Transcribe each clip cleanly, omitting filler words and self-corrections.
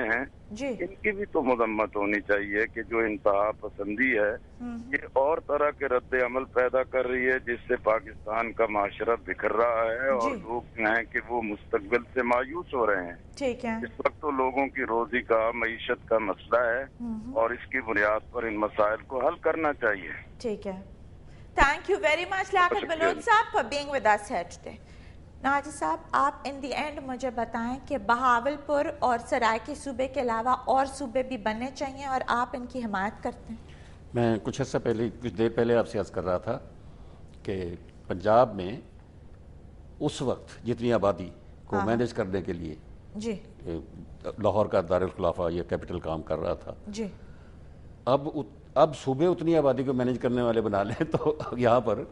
ہیں جی ان کی بھی تو مذمت ہونی چاہیے کہ جو انتہا پسندی ہے یہ اور طرح کے رد عمل پیدا کر رہی ہے جس سے پاکستان کا معاشرہ بکھر رہا ہے اور جی لوگ ہیں کہ وہ مستقبل سے مایوس ہو رہے ہیں. ٹھیک ہے. اس وقت تو لوگوں کی روزی کا معیشت کا مسئلہ ہے اور اس کی بنیاد پر ان مسائل کو حل کرنا چاہیے. ٹھیک ہے. Thank you very much Liaquat Baloch صاحب for being with us here today. Naji صاحب آپ ان دی اینڈ مجھے بتائیں کہ بہاولپور اور سرائیکی صوبے کے علاوہ اور صوبے بھی بننے چاہیے اور آپ ان کی حمایت کرتے ہیں. میں کچھ دیر پہلے آپ سے عرض کر رہا تھا کہ پنجاب میں اس وقت جتنی آبادی کو مینیج کرنے کے لیے جی لاہور کا دارالخلافہ یہ کیپٹل کام کر رہا تھا, جی اب صوبے اتنی آبادی کو مینیج کرنے والے بنا لیں تو یہاں پر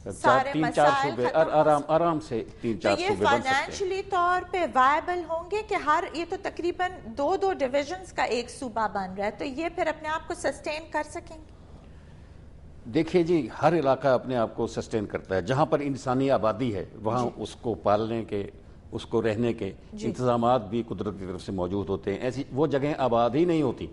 تین چار صوبے آرام سے 3-4 صوبے بن سکتے ہیں. تو یہ فائنینشلی طور پہ وائبل ہوں گے کہ یہ تو تقریباً 2 ڈویژنز کا ایک صوبہ بن رہا ہے, تو یہ پھر اپنے آپ کو سسٹین کر سکیں گے؟ دیکھیے جی, ہر علاقہ اپنے آپ کو سسٹین کرتا ہے. جہاں پر انسانی آبادی ہے وہاں اس کو پالنے کے, اس کو رہنے کے انتظامات بھی قدرت کی طرف سے موجود ہوتے ہیں. ایسی وہ جگہیں آباد ہی نہیں ہوتی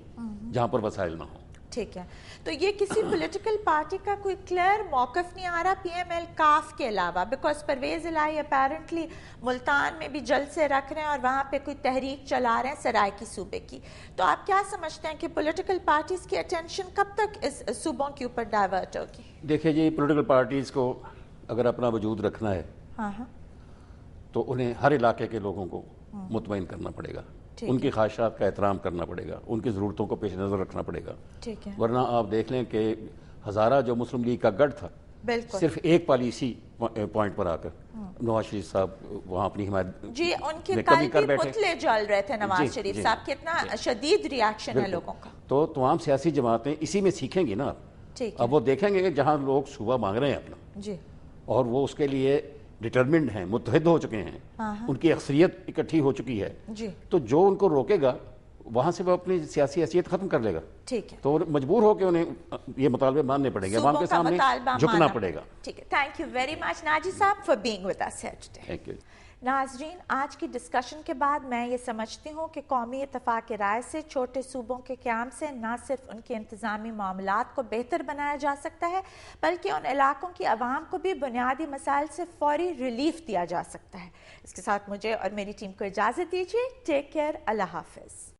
جہاں پر وسائل نہ ہوں. ٹھیک ہے. تو یہ کسی پولیٹیکل پارٹی کا کوئی کلیئر موقف نہیں آ رہا پی ایم ایل کاف کے علاوہ, بیکاز پرویز الہی اپیرنٹلی ملتان میں بھی جلسے رکھ رہے ہیں اور وہاں پہ کوئی تحریک چلا رہے ہیں سرائیکی صوبے کی. تو آپ کیا سمجھتے ہیں کہ پولیٹیکل پارٹیز کی اٹینشن کب تک اس صوبوں کے اوپر ڈائیورٹ ہوگی؟ دیکھیے جی, پولیٹیکل پارٹیز کو اگر اپنا وجود رکھنا ہے تو انہیں ہر علاقے کے لوگوں کو مطمئن کرنا پڑے گا, ان کی خواہشات کا احترام کرنا پڑے گا, ان کی ضرورتوں کو پیش نظر رکھنا پڑے گا. ورنہ آپ دیکھ لیں کہ ہزارہ جو مسلم لیگ کا گڑھ تھا, صرف ایک پالیسی پوائنٹ پر آ کر نواز شریف صاحب وہاں اپنی حمایت جی ان کے کل بھی پتلے جل رہے تھے نواز شریف صاحب, کتنا شدید ریاکشن ہے لوگوں کا. تو تمام سیاسی جماعتیں اسی میں سیکھیں گی نا. اب وہ دیکھیں گے کہ جہاں لوگ صوبہ مانگ رہے ہیں اپنا اور وہ اس کے لیے ڈٹرمنڈ ہیں, متحد ہو چکے ہیں, ان کی اکثریت اکٹھی ہو چکی ہے, تو جو ان کو روکے گا وہاں سے وہ اپنی سیاسی حیثیت ختم کر لے گا. تو مجبور ہو کے انہیں یہ مطالبے ماننے پڑیں گے, عوام کے سامنے جھکنا پڑے گا. ٹھیک ہے. Thank you very much Naji صاحب for being with us here today. Thank you. ناظرین, آج کی ڈسکشن کے بعد میں یہ سمجھتی ہوں کہ قومی اتفاق رائے سے چھوٹے صوبوں کے قیام سے نہ صرف ان کے انتظامی معاملات کو بہتر بنایا جا سکتا ہے بلکہ ان علاقوں کی عوام کو بھی بنیادی مسائل سے فوری ریلیف دیا جا سکتا ہے. اس کے ساتھ مجھے اور میری ٹیم کو اجازت دیجیے. Take care. اللہ حافظ.